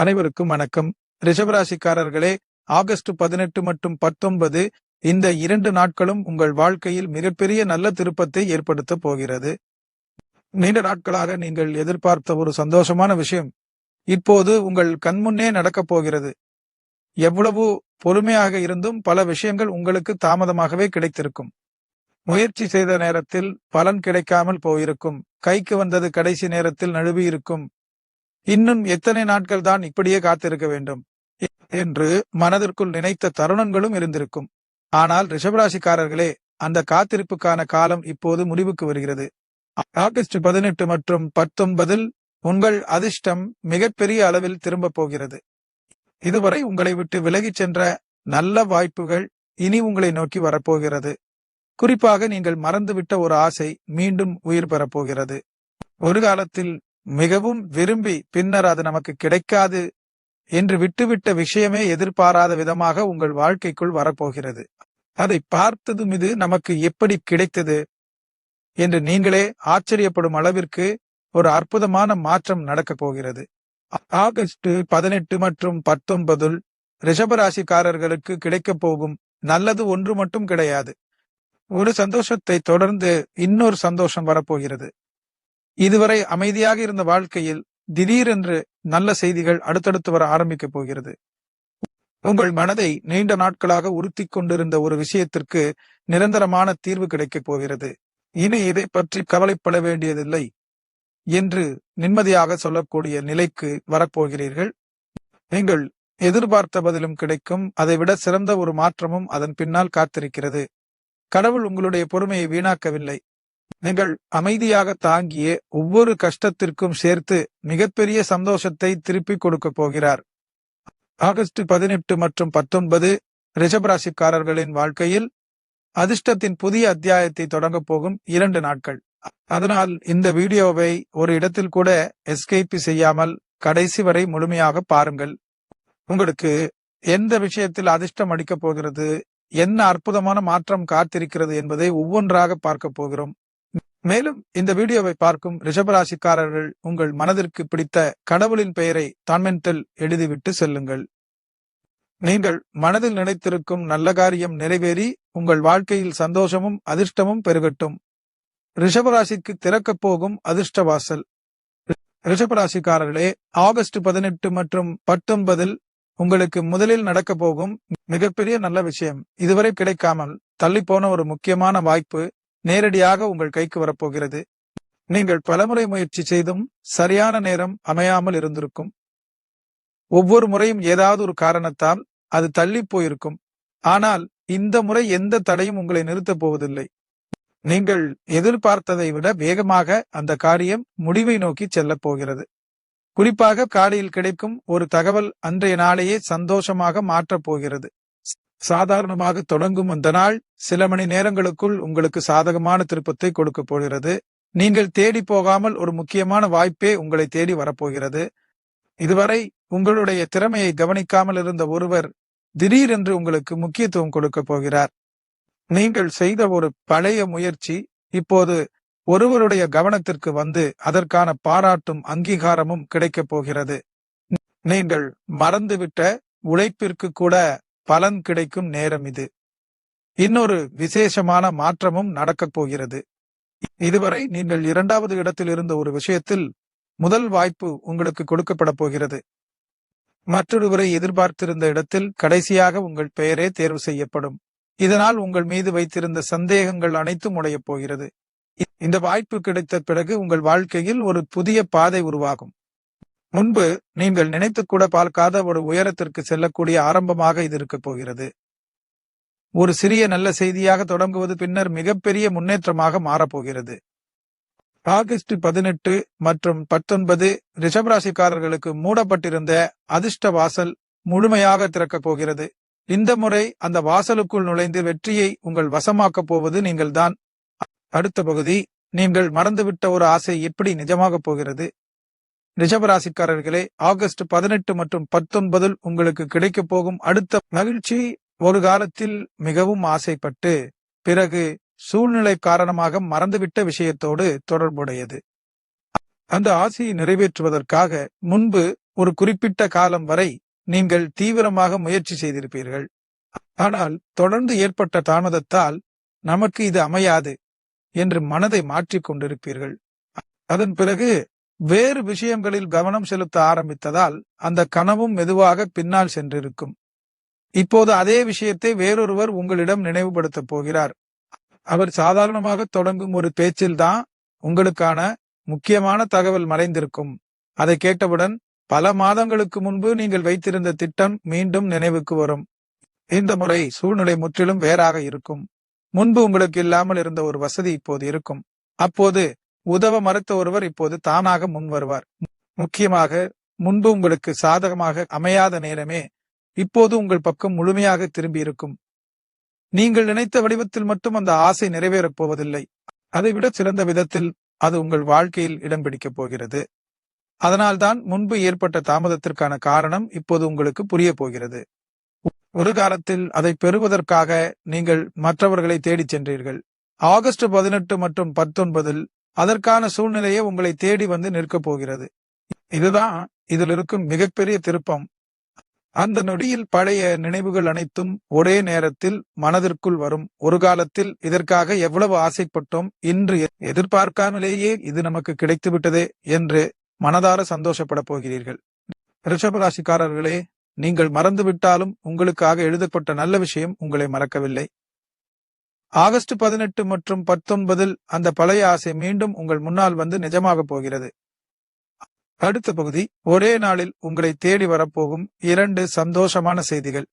அனைவருக்கும் வணக்கம். ரிஷபராசிக்காரர்களே, ஆகஸ்ட் 18 மற்றும் 19 இந்த 2 நாட்களும் உங்கள் வாழ்க்கையில் மிகப்பெரிய நல்ல திருப்பத்தை ஏற்படுத்தப் போகிறது. நீண்ட நாட்களாக நீங்கள் எதிர்பார்த்த ஒரு சந்தோஷமான விஷயம் இப்போது உங்கள் கண்முன்னே நடக்கப் போகிறது. எவ்வளவு பொறுமையாக இருந்தும் பல விஷயங்கள் உங்களுக்கு தாமதமாகவே கிடைத்திருக்கும். முயற்சி செய்த நேரத்தில் பலன் கிடைக்காமல் போயிருக்கும். கைக்கு வந்தது கடைசி நேரத்தில் நழுவியிருக்கும். இன்னும் எத்தனை நாட்கள் தான் இப்படியே காத்திருக்க வேண்டும் என்று மனதிற்குள் நினைத்த தருணங்களும் இருந்திருக்கும். ஆனால் ரிஷபராசிக்காரர்களே, அந்த காத்திருப்புக்கான காலம் இப்போது முடிவுக்கு வருகிறது. ஆகஸ்ட் 18 மற்றும் 19 உங்கள் அதிர்ஷ்டம் மிகப்பெரிய அளவில் திரும்ப போகிறது. இதுவரை உங்களை விட்டு விலகிச் சென்ற நல்ல வாய்ப்புகள் இனி உங்களை நோக்கி வரப்போகிறது. குறிப்பாக நீங்கள் மறந்துவிட்ட ஒரு ஆசை மீண்டும் உயிர் பெறப்போகிறது. ஒரு காலத்தில் மிகவும் விரும்பி பின்னர் அது நமக்கு கிடைக்காது என்று விட்டுவிட்ட விஷயமே எதிர்பாராத விதமாக உங்கள் வாழ்க்கைக்குள் வரப்போகிறது. அதை பார்த்ததும் இது நமக்கு எப்படி கிடைத்தது என்று நீங்களே ஆச்சரியப்படும் அளவிற்கு ஒரு அற்புதமான மாற்றம் நடக்கப் போகிறது. ஆகஸ்ட் 18 மற்றும் 19 ரிஷபராசிக்காரர்களுக்கு கிடைக்கப் போகும் நல்லது ஒன்று மட்டும் கிடையாது. ஒரு சந்தோஷத்தை தொடர்ந்து இன்னொரு சந்தோஷம் வரப்போகிறது. இதுவரை அமைதியாக இருந்த வாழ்க்கையில் திடீரென்று நல்ல செய்திகள் அடுத்தடுத்து வர ஆரம்பிக்கப் போகிறது. உங்கள் மனதை நீண்ட நாட்களாக உறுத்திக் கொண்டிருந்த ஒரு விஷயத்திற்கு நிரந்தரமான தீர்வு கிடைக்கப் போகிறது. இனி இதை பற்றி கவலைப்பட வேண்டியதில்லை என்று நிம்மதியாக சொல்லக்கூடிய நிலைக்கு வரப்போகிறீர்கள். நீங்கள் எதிர்பார்த்த பதிலும் கிடைக்கும். அதைவிட சிறந்த ஒரு மாற்றமும் அதன் பின்னால் காத்திருக்கிறது. கடவுள் உங்களுடைய பொறுமையை வீணாக்கவில்லை. நீங்கள் அமைதியாக தாங்கிய ஒவ்வொரு கஷ்டத்திற்கும் சேர்த்து மிகப்பெரிய சந்தோஷத்தை திருப்பிக் கொடுக்க போகிறார். ஆகஸ்ட் 18 மற்றும் 19 ரிஷபராசிக்காரர்களின் வாழ்க்கையில் அதிர்ஷ்டத்தின் புதிய அத்தியாயத்தை தொடங்கப் போகும் 2 நாட்கள். அதனால் இந்த வீடியோவை ஒரு இடத்தில் கூட எஸ்கேப் செய்யாமல் கடைசி வரை முழுமையாக பாருங்கள். உங்களுக்கு எந்த விஷயத்தில் அதிர்ஷ்டம் அடிக்கப் போகிறது, என்ன அற்புதமான மாற்றம் காத்திருக்கிறது என்பதை ஒவ்வொன்றாக பார்க்க போகிறோம். மேலும் இந்த வீடியோவை பார்க்கும் ரிஷபராசிக்காரர்கள் உங்கள் மனதிற்கு பிடித்த கடவுளின் பெயரை காமெண்டில் எழுதிவிட்டு செல்லுங்கள். நீங்கள் மனதில் நினைத்திருக்கும் நல்ல காரியம் நிறைவேறி உங்கள் வாழ்க்கையில் சந்தோஷமும் அதிர்ஷ்டமும் பெருகட்டும். ரிஷபராசிக்கு திறக்கப் போகும் அதிர்ஷ்ட வாசல். ரிஷபராசிக்காரர்களே, ஆகஸ்ட் 18 மற்றும் 19 உங்களுக்கு முதலில் நடக்க போகும் மிகப்பெரிய நல்ல விஷயம். இதுவரை கிடைக்காமல் தள்ளிப்போன ஒரு முக்கியமான வாய்ப்பு நேரடியாக உங்கள் கைக்கு வரப்போகிறது. நீங்கள் பலமுறை முயற்சி செய்தும் சரியான நேரம் அமையாமல் இருந்திருக்கும். ஒவ்வொரு முறையும் ஏதாவது ஒரு காரணத்தால் அது தள்ளி போயிருக்கும். ஆனால் இந்த முறை எந்த தடையும் உங்களை நிறுத்தப் போவதில்லை. நீங்கள் எதிர்பார்த்ததை விட வேகமாக அந்த காரியம் முடிவை நோக்கி செல்லப் போகிறது. குறிப்பாக காலையில் கிடைக்கும் ஒரு தகவல் அன்றைய நாளையே சந்தோஷமாக மாற்றப் போகிறது. சாதாரணமாக தொடங்கும் அந்த நாள் சில மணி நேரங்களுக்குள் உங்களுக்கு சாதகமான திருப்பத்தை கொடுக்க போகிறது. நீங்கள் தேடி போகாமல் ஒரு முக்கியமான வாய்ப்பே உங்களை தேடி வரப்போகிறது. இதுவரை உங்களுடைய திறமையை கவனிக்காமல் இருந்த ஒருவர் திடீரென்று உங்களுக்கு முக்கியத்துவம் கொடுக்க போகிறார். நீங்கள் செய்த ஒரு பழைய முயற்சி இப்போது ஒருவருடைய கவனத்திற்கு வந்து அதற்கான பாராட்டும் அங்கீகாரமும் கிடைக்கப் போகிறது. நீங்கள் மறந்துவிட்ட உழைப்பிற்கு கூட பலன் கிடைக்கும் நேரம் இது. இன்னொரு விசேஷமான மாற்றமும் நடக்கப் போகிறது. இதுவரை நீங்கள் 2வது இடத்தில் இருந்த ஒரு விஷயத்தில் முதல் வாய்ப்பு உங்களுக்கு கொடுக்கப்பட போகிறது. மற்றொருவரை எதிர்பார்த்திருந்த இடத்தில் கடைசியாக உங்கள் பெயரே தேர்வு செய்யப்படும். இதனால் உங்கள் மீது வைத்திருந்த சந்தேகங்கள் அனைத்தும் உடையப் போகிறது. இந்த வாய்ப்பு கிடைத்த பிறகு உங்கள் வாழ்க்கையில் ஒரு புதிய பாதை உருவாகும். முன்பு நீங்கள் நினைத்து கூட பார்க்காத ஒரு உயரத்திற்கு செல்லக்கூடிய ஆரம்பமாக இது இருக்கப் போகிறது. ஒரு சிறிய நல்ல செய்தியாக தொடங்குவது பின்னர் மிகப்பெரிய முன்னேற்றமாக மாறப்போகிறது. ஆகஸ்ட் 18 மற்றும் 19 ரிஷபராசிக்காரர்களுக்கு மூடப்பட்டிருந்த அதிர்ஷ்ட வாசல் முழுமையாக திறக்கப் போகிறது. இந்த முறை அந்த வாசலுக்குள் நுழைந்து வெற்றியை உங்கள் வசமாக்கப் போவது நீங்கள்தான். அடுத்த பகுதி, நீங்கள் மறந்துவிட்ட ஒரு ஆசை எப்படி நிஜமாகப் போகிறது. ரிஷபராசிக்காரர்களே, ஆகஸ்ட் 18 மற்றும் 19 உங்களுக்கு கிடைக்கப் போகும் அடுத்த மகிழ்ச்சி ஒரு காலத்தில் மிகவும் ஆசைப்பட்டு பிறகு சூழ்நிலை காரணமாக மறந்துவிட்ட விஷயத்தோடு தொடர்புடையது. அந்த ஆசையை நிறைவேற்றுவதற்காக முன்பு ஒரு குறிப்பிட்ட காலம் வரை நீங்கள் தீவிரமாக முயற்சி செய்திருப்பீர்கள். ஆனால் தொடர்ந்து ஏற்பட்ட தாமதத்தால் நமக்கு இது அமையாது என்று மனதை மாற்றிக் கொண்டிருப்பீர்கள். அதன் பிறகு வேறு விஷயங்களில் கவனம் செலுத்த ஆரம்பித்ததால் அந்த கனவும் மெதுவாக பின்னால் சென்றிருக்கும். இப்போது அதே விஷயத்தை வேறொருவர் உங்களிடம் நினைவுபடுத்தப் போகிறார். அவர் சாதாரணமாக தொடங்கும் ஒரு பேச்சில்தான் உங்களுக்கான முக்கியமான தகவல் மறைந்திருக்கும். அதை கேட்டவுடன் பல மாதங்களுக்கு முன்பு நீங்கள் வைத்திருந்த திட்டம் மீண்டும் நினைவுக்கு வரும். இந்த முறை சூழ்நிலை முற்றிலும் வேறாக இருக்கும். முன்பு உங்களுக்கு இல்லாமல் இருந்த ஒரு வசதி இப்போது இருக்கும். அப்போது உதவ மறுத்த ஒருவர் இப்போது தானாக முன் வருவார். முக்கியமாக முன்பு உங்களுக்கு சாதகமாக அமையாத நேரமே இப்போது உங்கள் பக்கம் முழுமையாக திரும்பி இருக்கும். நீங்கள் நினைத்த வடிவத்தில் மட்டும் அந்த ஆசை நிறைவேறப் போவதில்லை. அதைவிட சிறந்த விதத்தில் அது உங்கள் வாழ்க்கையில் இடம் பிடிக்கப் போகிறது. அதனால்தான் முன்பு ஏற்பட்ட தாமதத்திற்கான காரணம் இப்போது உங்களுக்கு புரிய போகிறது. ஒரு காலத்தில் அதை பெறுவதற்காக நீங்கள் மற்றவர்களை தேடிச் சென்றீர்கள். ஆகஸ்ட் 18 மற்றும் 19 அதற்கான சூழ்நிலையே உங்களை தேடி வந்து நிற்கப் போகிறது. இதுதான் இதில் இருக்கும் மிகப்பெரிய திருப்பம். அந்த நொடியில் பழைய நினைவுகள் அனைத்தும் ஒரே நேரத்தில் மனதிற்குள் வரும். ஒரு காலத்தில் இதற்காக எவ்வளவு ஆசைப்பட்டோம், இன்று எதிர்பார்க்காமலேயே இது நமக்கு கிடைத்துவிட்டதே என்று மனதார சந்தோஷப்பட போகிறீர்கள். ரிஷபராசிக்காரர்களே, நீங்கள் மறந்துவிட்டாலும் உங்களுக்காக எழுதப்பட்ட நல்ல விஷயம் உங்களை மறக்கவில்லை. ஆகஸ்ட் 18 மற்றும் 19 அந்த பழைய ஆசை மீண்டும் உங்கள் முன்னால் வந்து நிஜமாக போகிறது. அடுத்த பகுதி, ஒரே நாளில் உங்களை தேடி வரப்போகும் 2 சந்தோஷமான செய்திகள்.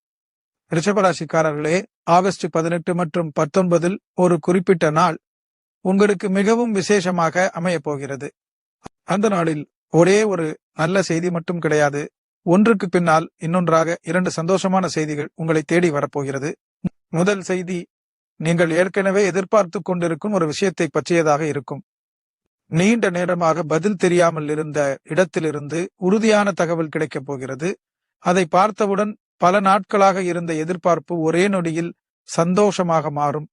ரிஷபராசிக்காரர்களே, ஆகஸ்ட் 18 மற்றும் 19 ஒரு குறிப்பிட்ட நாள் உங்களுக்கு மிகவும் விசேஷமாக அமையப் போகிறது. அந்த நாளில் ஒரே ஒரு நல்ல செய்தி மட்டும் கிடையாது, ஒன்றுக்கு பின்னால் இன்னொன்றாக 2 சந்தோஷமான செய்திகள் உங்களை தேடி வரப்போகிறது. முதல் செய்தி நீங்கள் ஏற்கனவே எதிர்பார்த்து கொண்டிருக்கும் ஒரு விஷயத்தை பற்றியதாக இருக்கும். நீண்ட நேரமாக பதில் தெரியாமல் இருந்த இடத்திலிருந்து உறுதியான தகவல் கிடைக்கப் போகிறது. அதை பார்த்தவுடன் பல நாட்களாக இருந்த எதிர்பார்ப்பு ஒரே நொடியில் சந்தோஷமாக மாறும்.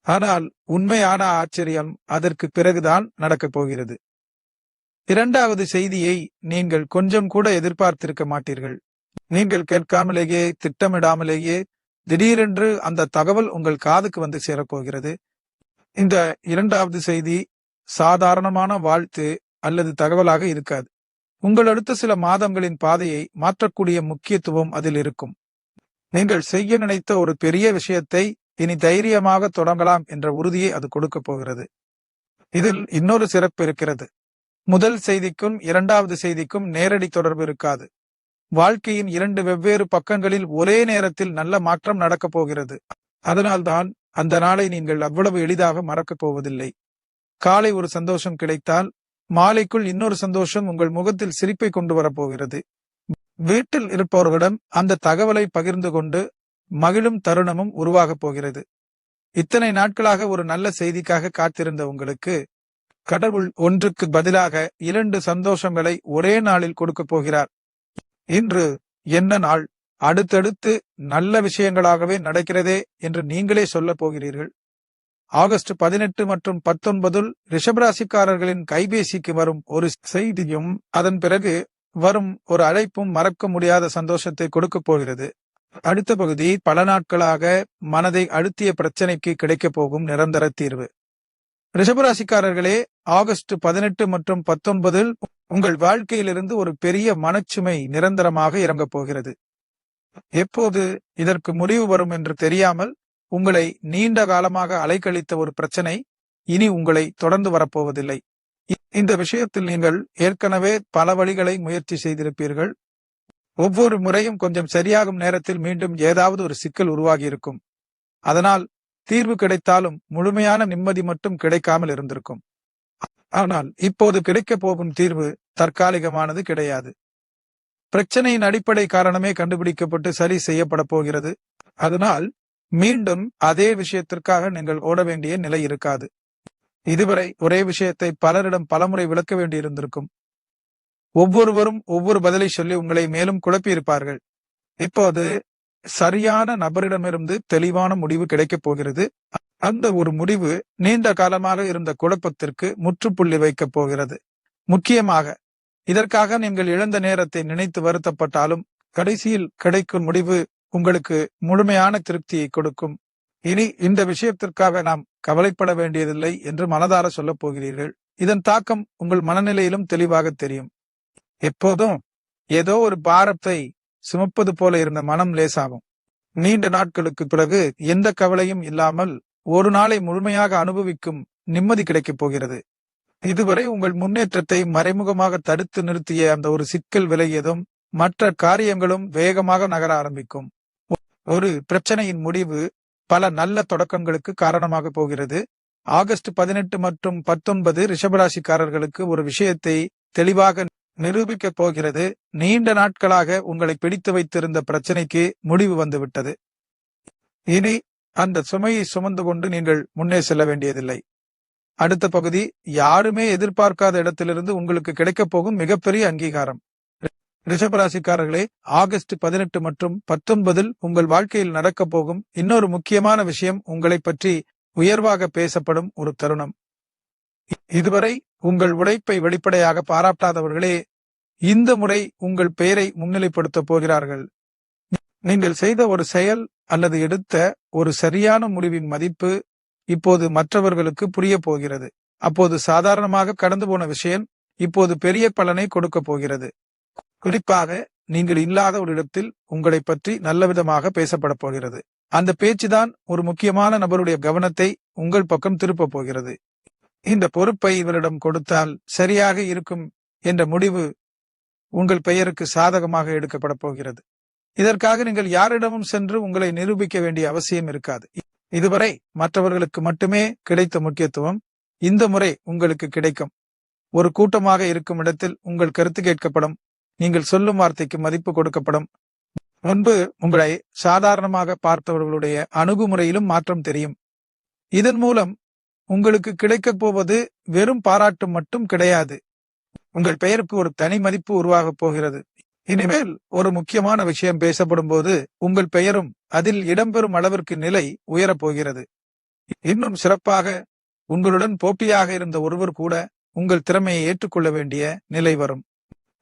ஆனால் உண்மையான ஆச்சரியம் அதற்கு பிறகுதான் நடக்கப் போகிறது. இரண்டாவது செய்தியை நீங்கள் கொஞ்சம் கூட எதிர்பார்த்திருக்க மாட்டீர்கள். நீங்கள் கேட்காமலேயே, திட்டமிடாமலேயே திடீரென்று அந்த தகவல் உங்கள் காதுக்கு வந்து சேரப்போகிறது. இந்த இரண்டாவது செய்தி சாதாரணமான வாழ்த்து அல்லது தகவலாக இருக்காது. உங்கள் அடுத்த சில மாதங்களின் பாதையை மாற்றக்கூடிய முக்கியத்துவம் அதில் இருக்கும். நீங்கள் செய்ய நினைத்த ஒரு பெரிய விஷயத்தை இனி தைரியமாக தொடங்கலாம் என்ற உறுதியை அது கொடுக்க போகிறது. இதில் இன்னொரு சிறப்பு இருக்கிறது. முதல் செய்திக்கும் இரண்டாவது செய்திக்கும் நேரடி தொடர்பு இருக்காது. வாழ்க்கையின் 2 வெவ்வேறு பக்கங்களில் ஒரே நேரத்தில் நல்ல மாற்றம் நடக்கப் போகிறது. அதனால்தான் அந்த நாளை நீங்கள் அவ்வளவு எளிதாக மறக்கப் போவதில்லை. காலை ஒரு சந்தோஷம் கிடைத்தால் மாலைக்குள் இன்னொரு சந்தோஷம் உங்கள் முகத்தில் சிரிப்பை கொண்டு வரப்போகிறது. வீட்டில் இருப்பவர்களிடம் அந்த தகவலை பகிர்ந்து கொண்டு மகிழும் தருணமும் உருவாகப் போகிறது. இத்தனை நாட்களாக ஒரு நல்ல செய்திக்காக காத்திருந்த உங்களுக்கு கடவுள் ஒன்றுக்கு பதிலாக 2 சந்தோஷங்களை ஒரே நாளில் கொடுக்கப் போகிறார். இன்று என்ன நாள், அடுத்தடுத்து நல்ல விஷயங்களாகவே நடக்கிறதே என்று நீங்களே சொல்லப் போகிறீர்கள். ஆகஸ்ட் 18 மற்றும் 19 ரிஷபராசிக்காரர்களின் கைபேசிக்கு வரும் ஒரு செய்தியும் அதன் பிறகு வரும் ஒரு அழைப்பும் மறக்க முடியாத சந்தோஷத்தை கொடுக்கப் போகிறது. அடுத்த பகுதி, பல நாட்களாக மனதை அழுத்திய பிரச்சனைக்கு கிடைக்கப் போகும் நிரந்தர தீர்வு. ரிஷபராசிக்காரர்களே, ஆகஸ்ட் 18 மற்றும் 19 உங்கள் வாழ்க்கையிலிருந்து ஒரு பெரிய மனச்சுமை நிரந்தரமாக இறங்கப் போகிறது. எப்போது இதற்கு முடிவு வரும் என்று தெரியாமல் உங்களை நீண்ட காலமாக அலைக்கழித்த ஒரு பிரச்சனை இனி உங்களை தொடர்ந்து வரப்போவதில்லை. இந்த விஷயத்தில் நீங்கள் ஏற்கனவே பல வழிகளை முயற்சி செய்திருப்பீர்கள். ஒவ்வொரு முறையும் கொஞ்சம் சரியாகும் நேரத்தில் மீண்டும் ஏதாவது ஒரு சிக்கல் உருவாகி இருக்கும். அதனால் தீர்வு கிடைத்தாலும் முழுமையான நிம்மதி மட்டும் கிடைக்காமல் இருந்திருக்கும். ஆனால் இப்போது கிடைக்கப் போகும் தீர்வு தற்காலிகமானது கிடையாது. பிரச்சனையின் அடிப்படை காரணமே கண்டுபிடிக்கப்பட்டு சரி செய்யப்பட போகிறது. அதனால் மீண்டும் அதே விஷயத்திற்காக நீங்கள் ஓட வேண்டிய நிலை இருக்காது. இதுவரை ஒரே விஷயத்தை பலரிடம் பலமுறை விளக்க வேண்டியிருந்திருக்கும். ஒவ்வொருவரும் ஒவ்வொரு பதிலை சொல்லி உங்களை மேலும் குழப்பியிருப்பார்கள். இப்போது சரியான நபரிடமிருந்து தெளிவான முடிவு கிடைக்கப் போகிறது. அந்த ஒரு முடிவு நீண்ட காலமாக இருந்த குழப்பத்திற்கு முற்றுப்புள்ளி வைக்கப் போகிறது. முக்கியமாக இதற்காக நீங்கள் இழந்த நேரத்தை நினைத்து வருத்தப்பட்டாலும் கடைசியில் கிடைக்கும் முடிவு உங்களுக்கு முழுமையான திருப்தியை கொடுக்கும். இனி இந்த விஷயத்திற்காக நாம் கவலைப்பட வேண்டியதில்லை என்று மனதார சொல்லப் போகிறீர்கள். இதன் தாக்கம் உங்கள் மனநிலையிலும் தெளிவாக தெரியும். எப்போதும் ஏதோ ஒரு பாரத்தை சுமப்பது போல இருந்த மனம் லேசாகும். நீண்ட நாட்களுக்கு பிறகு எந்த கவலையும் இல்லாமல் ஒரு நாளை முழுமையாக அனுபவிக்கும் நிம்மதி கிடைக்கப் போகிறது. இதுவரை உங்கள் முன்னேற்றத்தை மறைமுகமாக தடுத்து நிறுத்திய அந்த ஒரு சிக்கல் விலகியதும் மற்ற காரியங்களும் வேகமாக நகர ஆரம்பிக்கும். ஒரு பிரச்சனையின் முடிவு பல நல்ல தொடக்கங்களுக்கு காரணமாக போகிறது. ஆகஸ்ட் 18 மற்றும் 19 ரிஷபராசிக்காரர்களுக்கு ஒரு விஷயத்தை தெளிவாக நிரூபிக்கப் போகிறது. நீண்ட நாட்களாக உங்களை பிடித்து வைத்திருந்த பிரச்சனைக்கு முடிவு வந்துவிட்டது. இனி அந்த சுமையை சுமந்து கொண்டு நீங்கள் முன்னே செல்ல வேண்டியதில்லை. அடுத்த பகுதி யாருமே எதிர்பார்க்காத இடத்திலிருந்து உங்களுக்கு கிடைக்கப் போகும் மிகப்பெரிய அங்கீகாரம். ரிஷபராசிக்காரர்களே, ஆகஸ்ட் 18 மற்றும் 19 உங்கள் வாழ்க்கையில் நடக்கப் போகும் இன்னொரு முக்கியமான விஷயம் உங்களை பற்றி உயர்வாக பேசப்படும் ஒரு தருணம். இதுவரை உங்கள் உழைப்பை வெளிப்படையாக பாராட்டாதவர்களே இந்த முறை உங்கள் பெயரை முன்னிலைப்படுத்தப் போகிறார்கள். நீங்கள் செய்த ஒரு செயல் அல்லது எடுத்த ஒரு சரியான முடிவின் மதிப்பு இப்போது மற்றவர்களுக்கு புரிய போகிறது. அப்போது சாதாரணமாக கடந்து போன விஷயம் இப்போது பெரிய பலனை கொடுக்க போகிறது. குறிப்பாக நீங்கள் இல்லாத ஒரு இடத்தில் உங்களை பற்றி நல்லவிதமாக பேசப்பட போகிறது. அந்த பேச்சுதான் ஒரு முக்கியமான நபருடைய கவனத்தை உங்கள் பக்கம் திருப்பப் போகிறது. இந்த பொறுப்பை இவரிடம் கொடுத்தால் சரியாக இருக்கும் என்ற முடிவு உங்கள் பெயருக்கு சாதகமாக எடுக்கப்பட போகிறது. இதற்காக நீங்கள் யாரிடமும் சென்று உங்களை நிரூபிக்க வேண்டிய அவசியம் இருக்காது. இதுவரை மற்றவர்களுக்கு மட்டுமே கிடைத்த முக்கியத்துவம் இந்த முறை உங்களுக்கு கிடைக்கும். ஒரு கூட்டமாக இருக்கும் இடத்தில் உங்கள் கருத்து கேட்கப்படும். நீங்கள் சொல்லும் வார்த்தைக்கு மதிப்பு கொடுக்கப்படும். முன்பு உங்களை சாதாரணமாக பார்த்தவர்களுடைய அணுகுமுறையிலும் மாற்றம் தெரியும். இதன் மூலம் உங்களுக்கு கிடைக்கப் போவது வெறும் பாராட்டு மட்டும் கிடையாது. உங்கள் பெயருக்கு ஒரு தனி மதிப்பு உருவாகப் போகிறது. இனிமேல் ஒரு முக்கியமான விஷயம் பேசப்படும் போது உங்கள் பெயரும் அதில் இடம்பெறும் அளவிற்கு நிலை உயரப் போகிறது. இன்னும் சிறப்பாக உங்களுடன் போட்டியாக இருந்த ஒருவர் கூட உங்கள் திறமையை ஏற்றுக்கொள்ள வேண்டிய நிலை வரும்.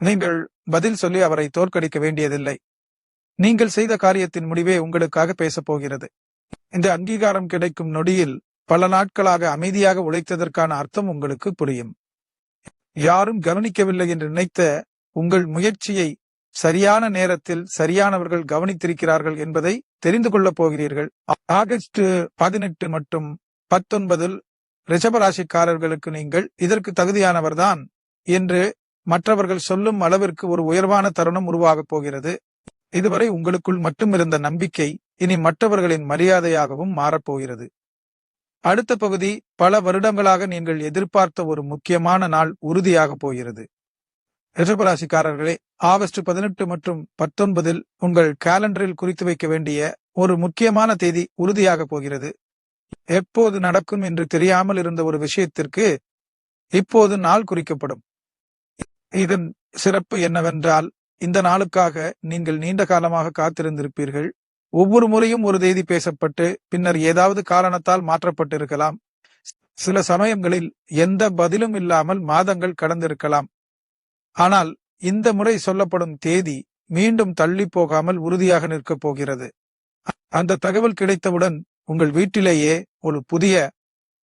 நீங்கள் பதில் சொல்லி அவரை தோற்கடிக்க வேண்டியதில்லை. நீங்கள் செய்த காரியத்தின் முடிவே உங்களுக்காக பேசப் போகிறது. இந்த அங்கீகாரம் கிடைக்கும் நொடியில் பல நாட்களாக அமைதியாக உழைத்ததற்கான அர்த்தம் உங்களுக்கு புரியும். யாரும் கவனிக்கவில்லை என்று நினைத்த உங்கள் முயற்சியை சரியான நேரத்தில் சரியானவர்கள் கவனித்திருக்கிறார்கள் என்பதை தெரிந்து கொள்ளப் போகிறீர்கள். ஆகஸ்ட் 18 மற்றும் 19 ரிஷபராசிக்காரர்களுக்கு நீங்கள் இதற்கு தகுதியானவர்தான் என்று மற்றவர்கள் சொல்லும் அளவிற்கு ஒரு உயர்வான தருணம் உருவாகப் போகிறது. இதுவரை உங்களுக்குள் மட்டும் இருந்த நம்பிக்கை இனி மற்றவர்களின் மரியாதையாகவும் மாறப்போகிறது. அடுத்த பகுதி பல வருடங்களாக நீங்கள் எதிர்பார்த்த ஒரு முக்கியமான நாள் உறுதியாக போகிறது. ரிஷபராசிக்காரர்களே, ஆகஸ்ட் 18 மற்றும் 19 உங்கள் காலண்டரில் குறித்து வைக்க வேண்டிய ஒரு முக்கியமான தேதி உறுதியாக போகிறது. எப்போது நடக்கும் என்று தெரியாமல் இருந்த ஒரு விஷயத்திற்கு இப்போது நாள் குறிக்கப்படும். இதன் சிறப்பு என்னவென்றால், இந்த நாளுக்காக நீங்கள் நீண்ட காலமாக காத்திருந்திருப்பீர்கள். ஒவ்வொரு முறையும் ஒரு தேதி பேசப்பட்டு பின்னர் ஏதாவது காரணத்தால் மாற்றப்பட்டிருக்கலாம். சில சமயங்களில் எந்த பதிலும் இல்லாமல் மாதங்கள் கடந்திருக்கலாம். ஆனால் இந்த முறை சொல்லப்படும் தேதி மீண்டும் தள்ளி போகாமல் உறுதியாக நிற்கப் போகிறது. அந்த தகவல் கிடைத்தவுடன் உங்கள் வீட்டிலேயே ஒரு புதிய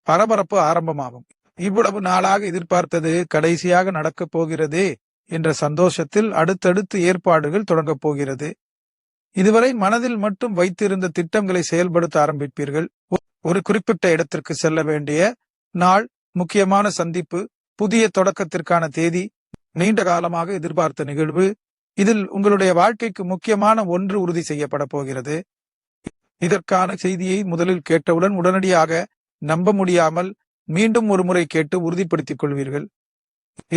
பரபரப்பு ஆரம்பமாகும். இவ்வளவு நாளாக எதிர்பார்த்தது கடைசியாக நடக்கப் போகிறதே என்ற சந்தோஷத்தில் அடுத்தடுத்து ஏற்பாடுகள் தொடங்கப் போகிறது. இதுவரை மனதில் மட்டும் வைத்திருந்த திட்டங்களை செயல்படுத்த ஆரம்பிப்பீர்கள். ஒரு குறிப்பிட்ட இடத்திற்கு செல்ல வேண்டிய நாள், முக்கியமான சந்திப்பு, புதிய தொடக்கத்திற்கான தேதி, நீண்ட காலமாக எதிர்பார்த்த நிகழ்வு, இதில் உங்களுடைய வாழ்க்கைக்கு முக்கியமான ஒன்று உறுதி செய்யப்பட போகிறது. இதற்கான செய்தியை முதலில் கேட்டவுடன் உடனடியாக நம்ப முடியாமல் மீண்டும் ஒரு முறை கேட்டு உறுதிப்படுத்திக் கொள்வீர்கள்.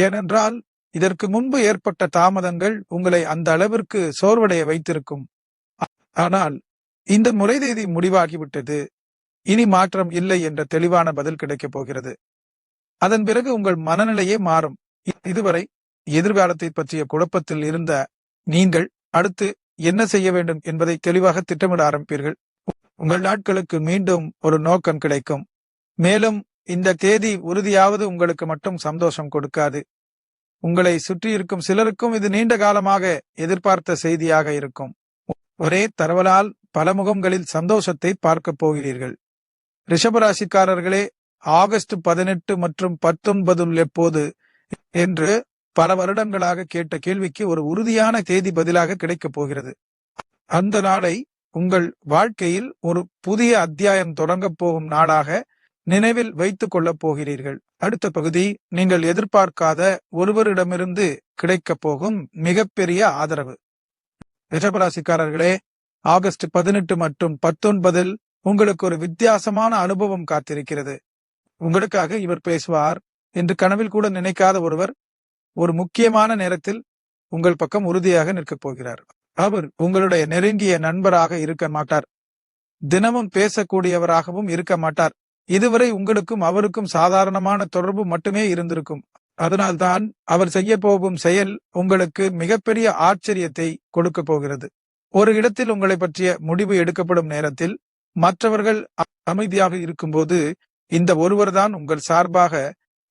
ஏனென்றால் இதற்கு முன்பு ஏற்பட்ட தாமதங்கள் உங்களை அந்த அளவிற்கு சோர்வடைய வைத்திருக்கும். ஆனால் இந்த முறை தேதி முடிவாகிவிட்டது, இனி மாற்றம் இல்லை என்ற தெளிவான பதில் கிடைக்கப் போகிறது. அதன் பிறகு உங்கள் மனநிலையே மாறும். இதுவரை எதிர்காலத்தை பற்றிய குழப்பத்தில் இருந்த நீங்கள் அடுத்து என்ன செய்ய வேண்டும் என்பதை தெளிவாக திட்டமிட ஆரம்பிப்பீர்கள். உங்கள் நாட்களுக்கு மீண்டும் ஒரு நோக்கம் கிடைக்கும். மேலும் இந்த தேதி உறுதியாவது உங்களுக்கு மட்டும் சந்தோஷம் கொடுக்காது. உங்களை சுற்றி இருக்கும் சிலருக்கும் இது நீண்ட காலமாக எதிர்பார்த்த செய்தியாக இருக்கும். ஒரே தரவலால் பல முகங்களில் சந்தோஷத்தை பார்க்கப் போகிறீர்கள். ரிஷபராசிக்காரர்களே, ஆகஸ்ட் 18 மற்றும் 19 எப்போது என்று பல வருடங்களாக கேட்ட கேள்விக்கு ஒரு உறுதியான தேதி பதிலாக கிடைக்கப் போகிறது. அந்த நாளை உங்கள் வாழ்க்கையில் ஒரு புதிய அத்தியாயம் தொடங்கப் போகும் நாளாக நினைவில் வைத்துக் கொள்ளப் போகிறீர்கள். அடுத்த பகுதி, நீங்கள் எதிர்பார்க்காத ஒருவரிடமிருந்து கிடைக்கப் போகும் மிகப்பெரிய ஆதரவு. ரிஷபராசிக்காரர்களே, ஆகஸ்ட் 18 மற்றும் 19 உங்களுக்கு ஒரு வித்தியாசமான அனுபவம் காத்திருக்கிறது. உங்களுக்காக இவர் பேசுவார் என்று கனவில் கூட நினைக்காத ஒருவர் ஒரு முக்கியமான நேரத்தில் உங்கள் பக்கம் உறுதியாக நிற்கப் போகிறார். அவர் உங்களுடைய நெருங்கிய நண்பராக இருக்க மாட்டார். தினமும் பேசக்கூடியவராகவும் இருக்க மாட்டார். இதுவரை உங்களுக்கும் அவருக்கும் சாதாரணமான தொடர்பு மட்டுமே இருந்திருக்கும். அதனால்தான் அவர் செய்ய போகும் செயல் உங்களுக்கு மிகப்பெரிய ஆச்சரியத்தை கொடுக்க போகிறது. ஒரு இடத்தில் உங்களை பற்றிய முடிவு எடுக்கப்படும் நேரத்தில் மற்றவர்கள் அமைதியாக இருக்கும்போது இந்த ஒருவர்தான் உங்கள் சார்பாக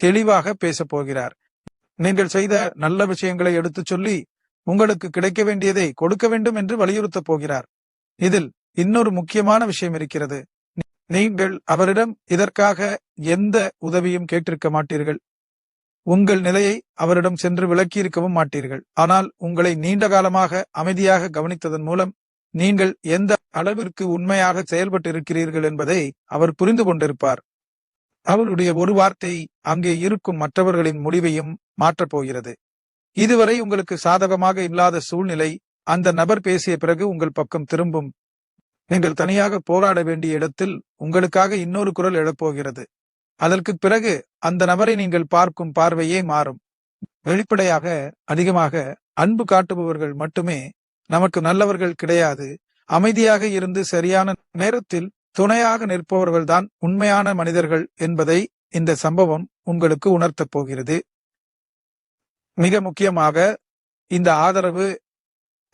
தெளிவாக பேசப் போகிறார். நீங்கள் செய்த நல்ல விஷயங்களை எடுத்துச் சொல்லி உங்களுக்கு கிடைக்க வேண்டியதை கொடுக்க வேண்டும் என்று வலியுறுத்தப் போகிறார். இதில் இன்னொரு முக்கியமான விஷயம் இருக்கிறது. நீங்கள் அவரிடம் இதற்காக எந்த உதவியும் கேட்டிருக்க மாட்டீர்கள். உங்கள் நிலையை அவரிடம் சென்று விளக்கியிருக்கவும் மாட்டீர்கள். ஆனால் உங்களை நீண்ட காலமாக அமைதியாக கவனித்ததன் மூலம் நீங்கள் எந்த அளவிற்கு உண்மையாக செயல்பட்டு இருக்கிறீர்கள் என்பதை அவர் புரிந்து கொண்டிருப்பார். அவருடைய ஒரு வார்த்தை அங்கே இருக்கும் மற்றவர்களின் முடிவையும் மாற்றப் போகிறது. இதுவரை உங்களுக்கு சாதகமாக இல்லாத சூழ்நிலை அந்த நபர் பேசிய பிறகு உங்கள் பக்கம் திரும்பும். நீங்கள் தனியாக போராட வேண்டிய இடத்தில் உங்களுக்காக இன்னொரு குரல் எழப்போகிறது. அதற்கு பிறகு அந்த நபரை நீங்கள் பார்க்கும் பார்வையே மாறும். வெளிப்படையாக அதிகமாக அன்பு காட்டுபவர்கள் மட்டுமே நமக்கு நல்லவர்கள் கிடையாது. அமைதியாக இருந்து சரியான நேரத்தில் துணையாக நிற்பவர்கள்தான் உண்மையான மனிதர்கள் என்பதை இந்த சம்பவம் உங்களுக்கு உணர்த்தப் போகிறது. மிக முக்கியமாக இந்த ஆதரவு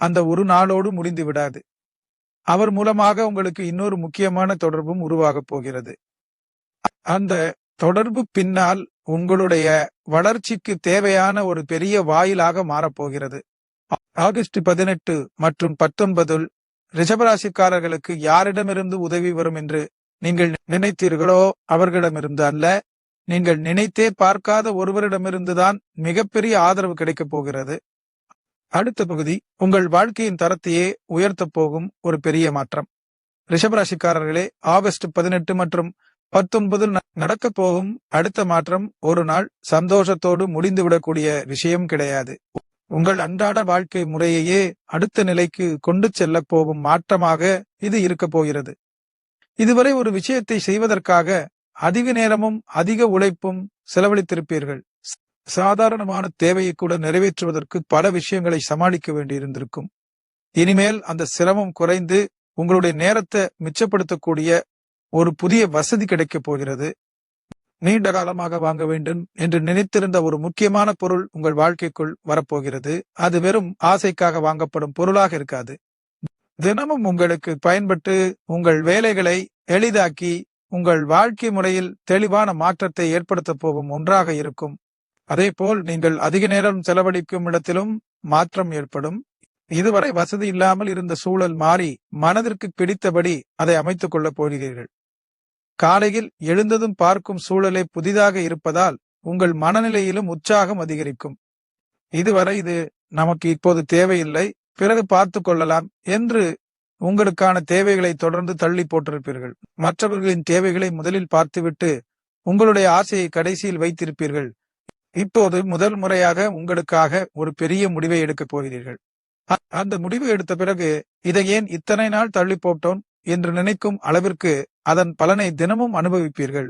அந்த ஒரு நாளோடு முடிந்து விடாது. அவர் மூலமாக உங்களுக்கு இன்னொரு முக்கியமான தொடர்பும் உருவாகப் போகிறது. அந்த தொடர்பு பின்னால் உங்களுடைய வளர்ச்சிக்கு தேவையான ஒரு பெரிய வாயிலாக மாறப்போகிறது. ஆகஸ்ட் 18 மற்றும் 19 ரிஷபராசிக்காரர்களுக்கு யாரிடமிருந்து உதவி வரும் என்று நீங்கள் நினைத்தீர்களோ அவர்களிடமிருந்து அல்ல, நீங்கள் நினைத்தே பார்க்காத ஒருவரிடமிருந்துதான் மிகப்பெரிய ஆதரவு கிடைக்கப் போகிறது. அடுத்த பகுதி, உங்கள் வாழ்க்கையின் தரத்தையே உயர்த்தப் போகும் ஒரு பெரிய மாற்றம். ரிஷபராசிக்காரர்களே, ஆகஸ்ட் 18 மற்றும் 19 நடக்கப் போகும் அடுத்த மாற்றம் ஒரு நாள் சந்தோஷத்தோடு முடிந்துவிடக்கூடிய விஷயம் கிடையாது. உங்கள் அன்றாட வாழ்க்கை முறையையே அடுத்த நிலைக்கு கொண்டு செல்ல போகும் மாற்றமாக இது இருக்க போகிறது. இதுவரை ஒரு விஷயத்தை செய்வதற்காக அதிக நேரமும் அதிக உழைப்பும் செலவழித்திருப்பீர்கள். சாதாரணமான தேவையை கூட நிறைவேற்றுவதற்கு பல விஷயங்களை சமாளிக்க வேண்டியிருந்திருக்கும். இனிமேல் அந்த சிரமம் குறைந்து உங்களுடைய நேரத்தை மிச்சப்படுத்தக்கூடிய ஒரு புதிய வசதி கிடைக்கப் போகிறது. நீண்ட காலமாக வாங்க வேண்டும் என்று நினைத்திருந்த ஒரு முக்கியமான பொருள் உங்கள் வாழ்க்கைக்குள் வரப்போகிறது. அது வெறும் ஆசைக்காக வாங்கப்படும் பொருளாக இருக்காது. தினமும் உங்களுக்கு பயன்பட்டு உங்கள் வேலைகளை எளிதாக்கி உங்கள் வாழ்க்கை முறையில் தெளிவான மாற்றத்தை ஏற்படுத்த போகும் ஒன்றாக இருக்கும். அதேபோல் நீங்கள் அதிக நேரம் செலவழிக்கும் இடத்திலும் மாற்றம் ஏற்படும். இதுவரை வசதி இல்லாமல் இருந்த சூழல் மாறி மனதிற்கு பிடித்தபடி அதை அமைத்துக் கொள்ளப் போகிறீர்கள். காலையில் எழுந்ததும் பார்க்கும் சூழலே புதிதாக இருப்பதால் உங்கள் மனநிலையிலும் உற்சாகம் அதிகரிக்கும். இதுவரை இது நமக்கு இப்போது தேவையில்லை, பிறகு பார்த்து கொள்ளலாம் என்று உங்களுக்கான தேவைகளை தொடர்ந்து தள்ளி போட்டிருப்பீர்கள். மற்றவர்களின் தேவைகளை முதலில் பார்த்துவிட்டு உங்களுடைய ஆசையை கடைசியில் வைத்திருப்பீர்கள். இப்போது முதல் முறையாக உங்களுக்காக ஒரு பெரிய முடிவை எடுக்கப் போகிறீர்கள். அந்த முடிவை எடுத்த பிறகு இதை ஏன் இத்தனை நாள் தள்ளி போட்டோம் என்று நினைக்கும் அளவிற்கு அதன் பலனை தினமும் அனுபவிப்பீர்கள்.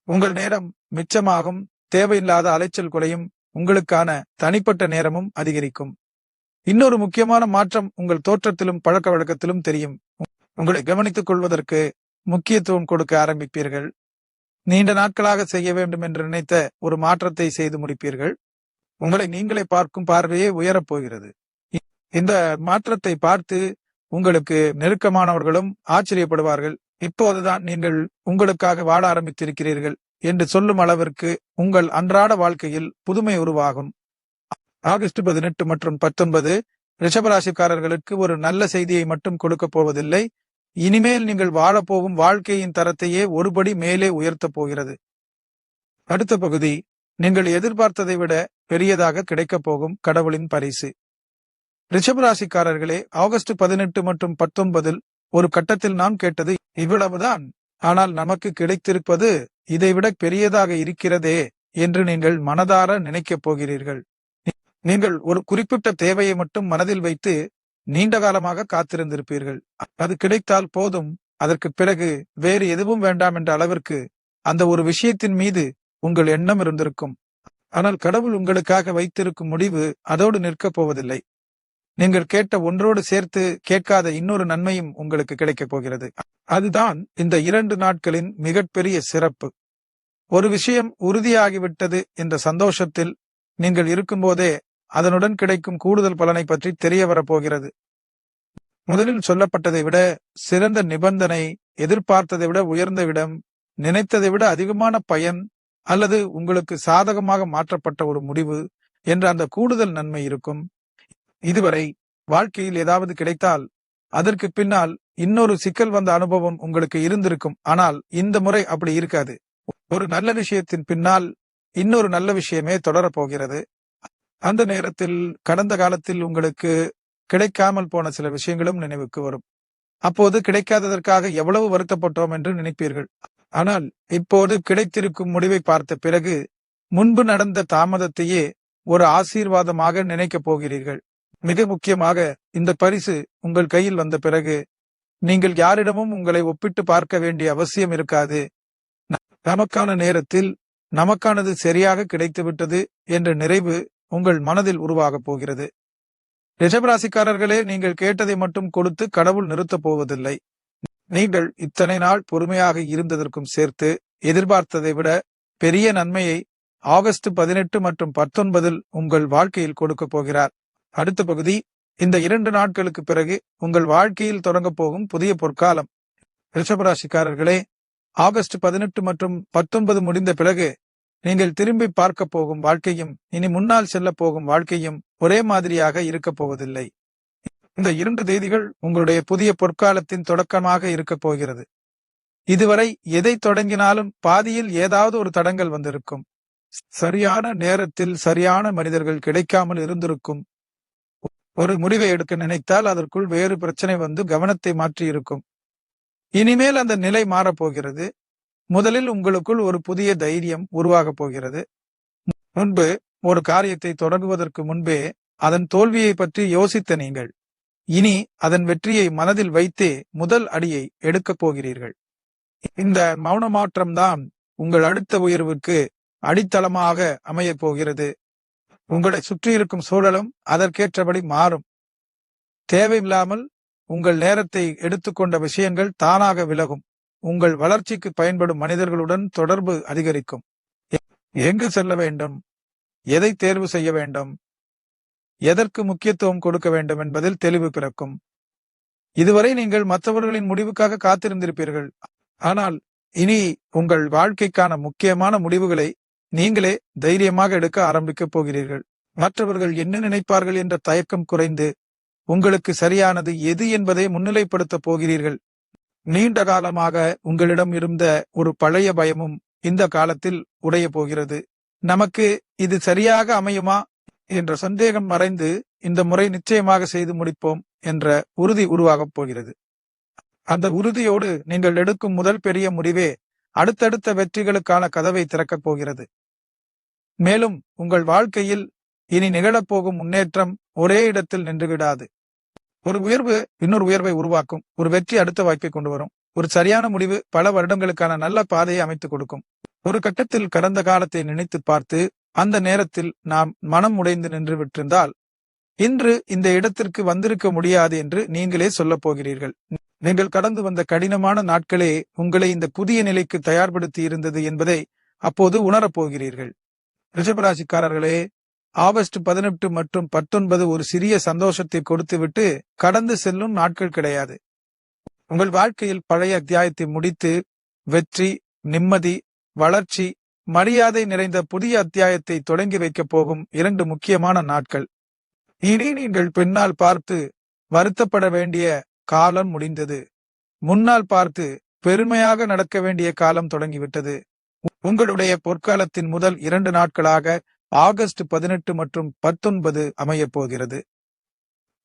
உங்கள் நேரம் மிச்சமாகும், தேவையில்லாத அலைச்சல் குறையும், உங்களுக்கான தனிப்பட்ட நேரமும் அதிகரிக்கும். இன்னொரு முக்கியமான மாற்றம் உங்கள் தோற்றத்திலும் பழக்க வழக்கத்திலும் தெரியும். உங்களை கவனித்துக் கொள்வதற்கு முக்கியத்துவம் கொடுக்க ஆரம்பிப்பீர்கள். நீண்ட நாட்களாக செய்ய வேண்டும் என்று நினைத்த ஒரு மாற்றத்தை செய்து முடிப்பீர்கள். உங்களை நீங்களே பார்க்கும் பார்வையே உயரப் போகிறது. இந்த மாற்றத்தை பார்த்து உங்களுக்கு நெருக்கமானவர்களும் ஆச்சரியப்படுவார்கள். இப்போதுதான் நீங்கள் உங்களுக்காக வாழ ஆரம்பித்திருக்கிறீர்கள் என்று சொல்லும் அளவிற்கு உங்கள் அன்றாட வாழ்க்கையில் புதுமை உருவாகும். ஆகஸ்ட் 18 மற்றும் 19 ரிஷபராசிக்காரர்களுக்கு ஒரு நல்ல செய்தியை மட்டும் கொடுக்க போவதில்லை. இனிமேல் நீங்கள் வாழப்போகும் வாழ்க்கையின் தரத்தையே ஒருபடி மேலே உயர்த்தப் போகிறது. அடுத்த பகுதி, நீங்கள் எதிர்பார்த்ததை விட பெரியதாக கிடைக்கப் போகும் கடவுளின் பரிசு. ரிஷபராசிக்காரர்களே, ஆகஸ்ட் 18 மற்றும் 19 ஒரு கட்டத்தில் நாம் கேட்டது இவ்வளவுதான், ஆனால் நமக்கு கிடைத்திருப்பது இதைவிட பெரியதாக இருக்கிறதே என்று நீங்கள் மனதார நினைக்கப் போகிறீர்கள். நீங்கள் ஒரு குறிப்பிட்ட தேவையை மட்டும் மனதில் வைத்து நீண்ட காலமாக காத்திருந்திருப்பீர்கள். அது கிடைத்தால் போதும், அதற்கு பிறகு வேறு எதுவும் வேண்டாம் என்ற அளவிற்கு அந்த ஒரு விஷயத்தின் மீது உங்கள் எண்ணம் இருந்திருக்கும். ஆனால் கடவுள் உங்களுக்காக வைத்திருக்கும் முடிவு அதோடு நிற்கப் போவதில்லை. நீங்கள் கேட்ட ஒன்றோடு சேர்த்து கேட்காத இன்னொரு நன்மையும் உங்களுக்கு கிடைக்கப் போகிறது. அதுதான் இந்த 2 நாட்களின் மிகப்பெரிய சிறப்பு. ஒரு விஷயம் உறுதியாகிவிட்டது என்ற சந்தோஷத்தில் நீங்கள் இருக்கும்போதே அதனுடன் கிடைக்கும் கூடுதல் பலனை பற்றி தெரிய வரப்போகிறது. முதலில் சொல்லப்பட்டதை விட சிறந்த நிபந்தனை, எதிர்பார்த்ததை விட உயர்ந்த இடம், நினைத்ததை விட அதிகமான பயன் அல்லது உங்களுக்கு சாதகமாக மாற்றப்பட்ட ஒரு முடிவு என்ற அந்த கூடுதல் நன்மை இருக்கும். இதுவரை வாழ்க்கையில் ஏதாவது கிடைத்தால் அதற்கு பின்னால் இன்னொரு சிக்கல் வந்த அனுபவம் உங்களுக்கு இருந்திருக்கும். ஆனால் இந்த முறை அப்படி இருக்காது. ஒரு நல்ல விஷயத்தின் பின்னால் இன்னொரு நல்ல விஷயமே தொடரப்போகிறது. அந்த நேரத்தில் கடந்த காலத்தில் உங்களுக்கு கிடைக்காமல் போன சில விஷயங்களும் நினைவுக்கு வரும். அப்போது கிடைக்காததற்காக எவ்வளவு வருத்தப்பட்டோம் என்று நினைப்பீர்கள். ஆனால் இப்போது கிடைத்திருக்கும் முடிவை பார்த்த பிறகு முன்பு நடந்த தாமதத்தையே ஒரு ஆசீர்வாதமாக நினைக்கப் போகிறீர்கள். மிக முக்கியமாக இந்த பரிசு உங்கள் கையில் வந்த பிறகு நீங்கள் யாரிடமும் உங்களை ஒப்பிட்டு பார்க்க வேண்டிய அவசியம் இருக்காது. நமக்கான நேரத்தில் நமக்கானது சரியாக கிடைத்துவிட்டது என்ற நிறைவு உங்கள் மனதில் உருவாகப் போகிறது. ரிஷபராசிக்காரர்களே, நீங்கள் கேட்டதை மட்டும் கொடுத்து கடவுள் நிறுத்தப் போவதில்லை. நீங்கள் இத்தனை நாள் பொறுமையாக இருந்ததற்கும் சேர்த்து எதிர்பார்த்ததை விட பெரிய நன்மையை ஆகஸ்ட் 18 மற்றும் 19 உங்கள் வாழ்க்கையில் கொடுக்கப் போகிறார். அடுத்த பகுதி, இந்த 2 நாட்களுக்கு பிறகு உங்கள் வாழ்க்கையில் தொடங்கப் போகும் புதிய பொற்காலம். ரிஷபராசிக்காரர்களே, ஆகஸ்ட் 18 மற்றும் 19 முடிந்த பிறகு நீங்கள் திரும்பி பார்க்க போகும் வாழ்க்கையும் இனி முன்னால் செல்ல போகும் வாழ்க்கையும் ஒரே மாதிரியாக இருக்கப் போவதில்லை. இந்த 2 தேதிகள் உங்களுடைய புதிய பொற்காலத்தின் தொடக்கமாக இருக்கப் போகிறது. இதுவரை எதை தொடங்கினாலும் பாதியில் ஏதாவது ஒரு தடங்கல் வந்திருக்கும். சரியான நேரத்தில் சரியான மனிதர்கள் கிடைக்காமல் இருந்திருக்கும். ஒரு முடிவை எடுக்க நினைத்தால் அதற்குள் வேறு பிரச்சனை வந்து கவனத்தை மாற்றி இருக்கும். இனிமேல் அந்த நிலை மாறப்போகிறது. முதலில் உங்களுக்குள் ஒரு புதிய தைரியம் உருவாகப் போகிறது. முன்பு ஒரு காரியத்தை தொடங்குவதற்கு முன்பே அதன் தோல்வியை பற்றி யோசித்த நீங்கள் இனி அதன் வெற்றியை மனதில் வைத்தே முதல் அடியை எடுக்கப் போகிறீர்கள். இந்த மௌன மாற்றம்தான் உங்கள் அடுத்த உயர்வுக்கு அடித்தளமாக அமையப் போகிறது. உங்களை சுற்றியிருக்கும் சூழலும் அதற்கேற்றபடி மாறும். தேவையில்லாமல் உங்கள் நேரத்தை எடுத்துக்கொண்ட விஷயங்கள் தானாக விலகும். உங்கள் வளர்ச்சிக்கு பயன்படும் மனிதர்களுடன் தொடர்பு அதிகரிக்கும். எங்கு செல்ல வேண்டும், எதை தேர்வு செய்ய வேண்டும், எதற்கு முக்கியத்துவம் கொடுக்க வேண்டும் என்பதில் தெளிவு பிறக்கும். இதுவரை நீங்கள் மற்றவர்களின் முடிவுக்காக காத்திருந்திருப்பீர்கள். ஆனால் இனி உங்கள் வாழ்க்கைக்கான முக்கியமான முடிவுகளை நீங்களே தைரியமாக எடுக்க ஆரம்பிக்கப் போகிறீர்கள். மற்றவர்கள் என்ன நினைப்பார்கள் என்ற தயக்கம் குறைந்து உங்களுக்கு சரியானது எது என்பதை முன்னிலைப்படுத்தப் போகிறீர்கள். நீண்ட காலமாக உங்களிடம் இருந்த ஒரு பழைய பயமும் இந்த காலத்தில் உடைய போகிறது. நமக்கு இது சரியாக அமையுமா என்ற சந்தேகம் மறைந்து இந்த முறை நிச்சயமாக செய்து முடிப்போம் என்ற உறுதி உருவாகப் போகிறது. அந்த உறுதியோடு நீங்கள் எடுக்கும் முதல் பெரிய முடிவே அடுத்தடுத்த வெற்றிகளுக்கான கதவை திறக்கப் போகிறது. மேலும் உங்கள் வாழ்க்கையில் இனி நிகழப்போகும் முன்னேற்றம் ஒரே இடத்தில் நின்றுவிடாது. ஒரு உயர்வு இன்னொரு உயர்வை உருவாக்கும். ஒரு வெற்றி அடுத்த வாய்ப்பை கொண்டு வரும். ஒரு சரியான முடிவு பல வருடங்களுக்கான நல்ல பாதையை அமைத்துக் கொடுக்கும். ஒரு கட்டத்தில் கடந்த காலத்தை நினைத்து பார்த்து அந்த நேரத்தில் நாம் மனம் உடைந்து நின்று விட்டிருந்தால் இன்று இந்த இடத்திற்கு வந்திருக்க முடியாது என்று நீங்களே சொல்லப் போகிறீர்கள். நீங்கள் கடந்து வந்த கடினமான நாட்களே உங்களை இந்த புதிய நிலைக்கு தயார்படுத்தி இருந்தது என்பதை அப்போது உணரப்போகிறீர்கள். ரிஷபராசிக்காரர்களே, ஆகஸ்ட் 18 மற்றும் 19 ஒரு சிறிய சந்தோஷத்தை கொடுத்துவிட்டு கடந்து செல்லும் நாட்கள் கிடையாது. உங்கள் வாழ்க்கையில் பழைய அத்தியாயத்தை முடித்து வெற்றி, நிம்மதி, வளர்ச்சி மரியாதை நிறைந்த புதிய அத்தியாயத்தை தொடங்கி வைக்கப் போகும் 2 முக்கியமான நாட்கள். இனி நீங்கள் பின்னால் பார்த்து வருத்தப்பட வேண்டிய காலம் முடிந்தது. முன்னால் பார்த்து பெருமையாக நடக்க வேண்டிய காலம் தொடங்கிவிட்டது. உங்களுடைய பொற்காலத்தின் முதல் 2 நாட்களாக ஆகஸ்ட் 18 மற்றும் 19 அமையப் போகிறது.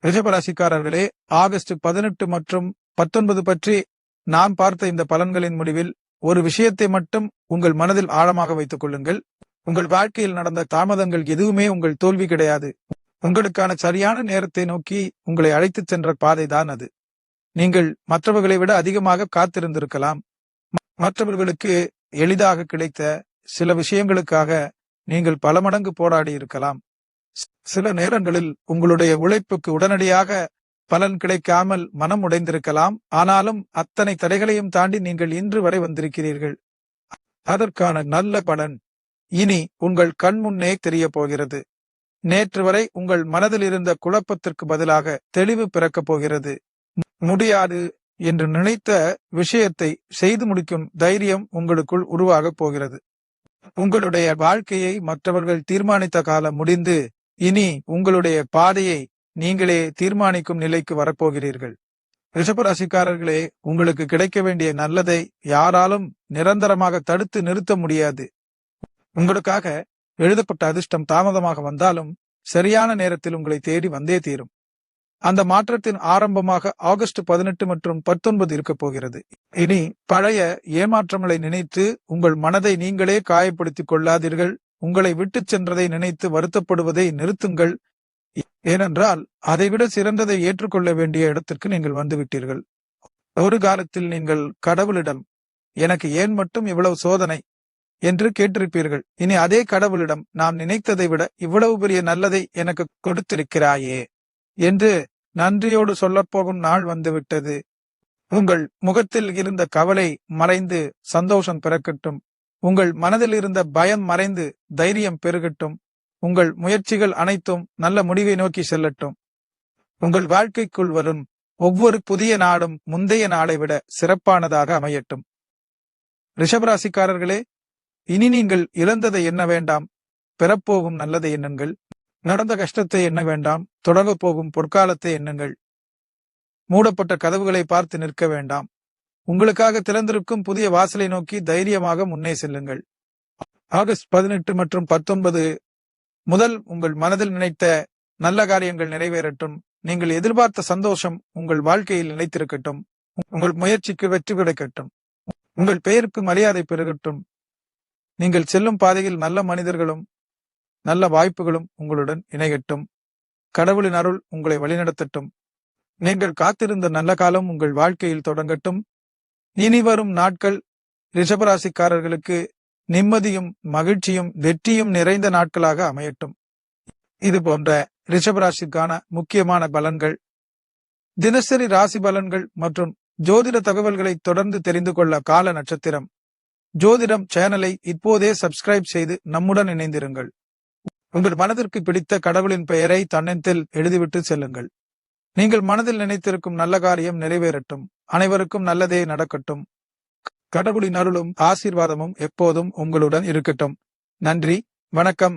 ரிஷபராசிக்காரர்களே, ஆகஸ்ட் 18 மற்றும் 19 பற்றி நாம் பார்த்த இந்த பலன்களின் முடிவில் ஒரு விஷயத்தை மட்டும் உங்கள் மனதில் ஆழமாக வைத்துக் கொள்ளுங்கள். உங்கள் வாழ்க்கையில் நடந்த தாமதங்கள் எதுவுமே உங்கள் தோல்வி கிடையாது. உங்களுக்கான சரியான நேரத்தை நோக்கி உங்களை அழைத்துச் சென்ற பாதைதான் அது. நீங்கள் மற்றவர்களை விட அதிகமாக காத்திருந்திருக்கலாம். மற்றவர்களுக்கு எளிதாக கிடைத்த சில விஷயங்களுக்காக நீங்கள் பல மடங்கு போராடி இருக்கலாம். சில நேரங்களில் உங்களுடைய உழைப்புக்கு உடனடியாக பலன் கிடைக்காமல் மனம் உடைந்திருக்கலாம். ஆனாலும் அத்தனை தடைகளையும் தாண்டி நீங்கள் இன்று வரை வந்திருக்கிறீர்கள். அதற்கான நல்ல பலன் இனி உங்கள் கண் முன்னே தெரிய போகிறது. நேற்று வரை உங்கள் மனதில் இருந்த குழப்பத்திற்கு பதிலாக தெளிவு பிறக்கப் போகிறது. முடியாது என்று நினைத்த விஷயத்தை செய்து முடிக்கும் தைரியம் உங்களுக்குள் உருவாகப் போகிறது. உங்களுடைய வாழ்க்கையை மற்றவர்கள் தீர்மானித்த காலம் முடிந்து இனி உங்களுடைய பாதையை நீங்களே தீர்மானிக்கும் நிலைக்கு வரப்போகிறீர்கள். ரிஷபராசிக்காரர்களே, உங்களுக்கு கிடைக்க வேண்டிய நல்லதை யாராலும் நிரந்தரமாக தடுத்து நிறுத்த முடியாது. உங்களுக்காக எழுதப்பட்ட அதிர்ஷ்டம் தாமதமாக வந்தாலும் சரியான நேரத்தில் உங்களை தேடி வந்தே தீரும். அந்த மாற்றத்தின் ஆரம்பமாக ஆகஸ்ட் 18 மற்றும் 19 இருக்கப் போகிறது. இனி பழைய ஏமாற்றங்களை நினைத்து உங்கள் மனதை நீங்களே காயப்படுத்திக் கொள்ளாதீர்கள். உங்களை விட்டுச் சென்றதை நினைத்து வருத்தப்படுவதை நிறுத்துங்கள். ஏனென்றால் அதைவிட சிறந்ததை ஏற்றுக்கொள்ள வேண்டிய இடத்திற்கு நீங்கள் வந்துவிட்டீர்கள். ஒரு காலத்தில் நீங்கள் கடவுளிடம் எனக்கு ஏன் மட்டும் இவ்வளவு சோதனை என்று கேட்டிருப்பீர்கள். இனி அதே கடவுளிடம் நாம் நினைத்ததை விட இவ்வளவு பெரிய நல்லதை எனக்கு கொடுத்திருக்கிறாயே என்று நன்றியோடு சொல்லப்போகும் நாள் வந்துவிட்டது. உங்கள் முகத்தில் இருந்த கவலை மறைந்து சந்தோஷம் பிறக்கட்டும். உங்கள் மனதில் இருந்த பயம் மறைந்து தைரியம் பெருகட்டும். உங்கள் முயற்சிகள் அனைத்தும் நல்ல முடிவை நோக்கி செல்லட்டும். உங்கள் வாழ்க்கைக்குள் வரும் ஒவ்வொரு புதிய நாடும் முந்தைய நாளை விட சிறப்பானதாக அமையட்டும். ரிஷபராசிக்காரர்களே, இனி நீங்கள் இழந்ததை எண்ண வேண்டாம், பெறப்போகும் நல்லதை எண்ணுங்கள். நடந்த கஷ்டத்தை எண்ண வேண்டாம், தொடங்கப் போகும் பொற்காலத்தை எண்ணுங்கள். மூடப்பட்ட கதவுகளை பார்த்து நிற்க வேண்டாம். உங்களுக்காக திறந்திருக்கும் புதிய வாசலை நோக்கி தைரியமாக முன்னே செல்லுங்கள். ஆகஸ்ட் 18 மற்றும் 19 முதல் உங்கள் மனதில் நினைத்த நல்ல காரியங்கள் நிறைவேறட்டும். நீங்கள் எதிர்பார்த்த சந்தோஷம் உங்கள் வாழ்க்கையில் நிலைத்திருக்கட்டும். உங்கள் முயற்சிக்கு வெற்றி கிடைக்கட்டும். உங்கள் பெயருக்கு மரியாதை பெருகட்டும். நீங்கள் செல்லும் பாதையில் நல்ல மனிதர்களும் நல்ல வாய்ப்புகளும் உங்களுடன் இணையட்டும். கடவுளின் அருள் உங்களை வழிநடத்தட்டும். நீங்கள் காத்திருந்த நல்ல காலம் உங்கள் வாழ்க்கையில் தொடங்கட்டும். இனி வரும் நாட்கள் ரிஷபராசிக்காரர்களுக்கு நிம்மதியும் மகிழ்ச்சியும் வெற்றியும் நிறைந்த நாட்களாக அமையட்டும். இது போன்ற ரிஷபராசிக்கான முக்கியமான பலன்கள், தினசரி ராசி பலன்கள் மற்றும் ஜோதிட தகவல்களை தொடர்ந்து தெரிந்து கொள்ள கால நட்சத்திரம் ஜோதிடம் சேனலை இப்போதே சப்ஸ்கிரைப் செய்து நம்முடன் இணைந்திருங்கள். உங்கள் மனதிற்கு பிடித்த கடவுளின் பெயரை தன்னத்தில் எழுதிவிட்டு செல்லுங்கள். நீங்கள் மனதில் நினைத்திருக்கும் நல்ல காரியம் நிறைவேறட்டும். அனைவருக்கும் நல்லதே நடக்கட்டும். கடவுளின் அருளும் ஆசீர்வாதமும் எப்போதும் உங்களுடன் இருக்கட்டும். நன்றி, வணக்கம்.